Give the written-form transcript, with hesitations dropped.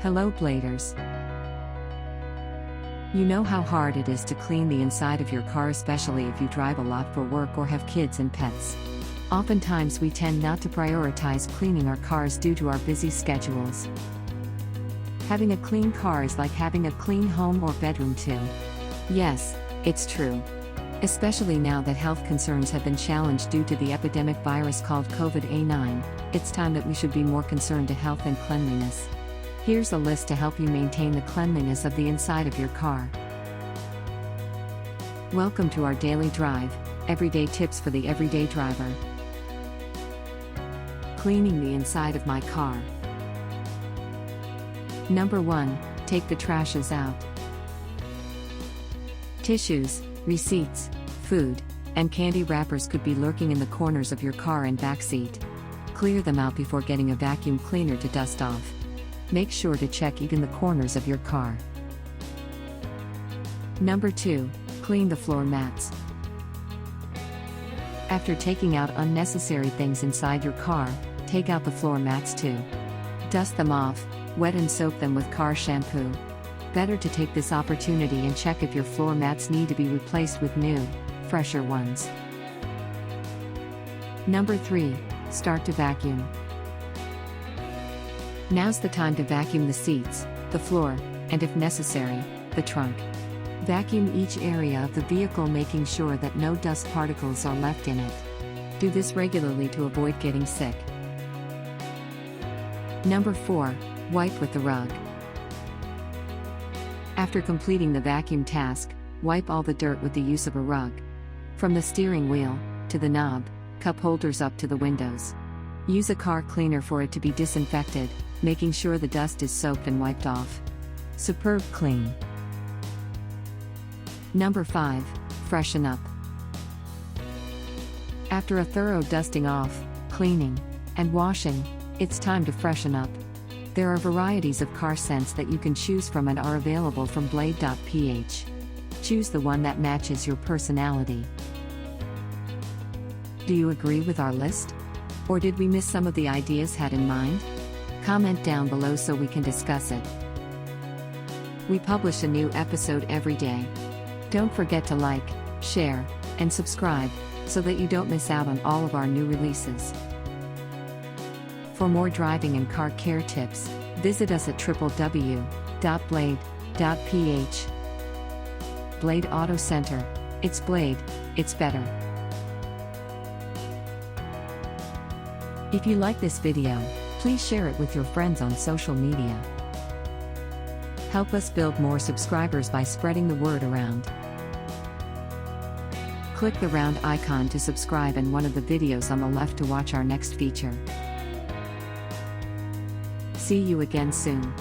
Hello Bladers. You know how hard it is to clean the inside of your car, especially if you drive a lot for work or have kids and pets. Oftentimes we tend not to prioritize cleaning our cars due to our busy schedules. Having a clean car is like having a clean home or bedroom too. Yes, it's true. Especially now that health concerns have been challenged due to the epidemic virus called COVID-19, it's time that we should be more concerned to health and cleanliness. Here's a list to help you maintain the cleanliness of the inside of your car. Welcome to our daily drive, everyday tips for the everyday driver. Cleaning the inside of my car. Number 1, take the trashes out. Tissues, receipts, food, and candy wrappers could be lurking in the corners of your car and back seat. Clear them out before getting a vacuum cleaner to dust off. Make sure to check even the corners of your car. Number 2, clean the floor mats. After taking out unnecessary things inside your car, take out the floor mats too. Dust them off, wet and soak them with car shampoo. Better to take this opportunity and check if your floor mats need to be replaced with new, fresher ones. Number 3, start to vacuum. Now's the time to vacuum the seats, the floor, and if necessary, the trunk. Vacuum each area of the vehicle, making sure that no dust particles are left in it. Do this regularly to avoid getting sick. Number 4, wipe with the rug. After completing the vacuum task, wipe all the dirt with the use of a rug. From the steering wheel, to the knob, cup holders up to the windows. Use a car cleaner for it to be disinfected, making sure the dust is soaked and wiped off. Superb clean. Number 5, freshen up. After a thorough dusting off, cleaning, and washing, it's time to freshen up. There are varieties of car scents that you can choose from and are available from blade.ph. Choose the one that matches your personality. Do you agree with our list? Or did we miss some of the ideas had in mind? Comment down below so we can discuss it. We publish a new episode every day. Don't forget to like, share, and subscribe, so that you don't miss out on all of our new releases. For more driving and car care tips, visit us at www.blade.ph. Blade Auto Center. It's Blade, it's better. If you like this video, please share it with your friends on social media. Help us build more subscribers by spreading the word around. Click the round icon to subscribe and one of the videos on the left to watch our next feature. See you again soon.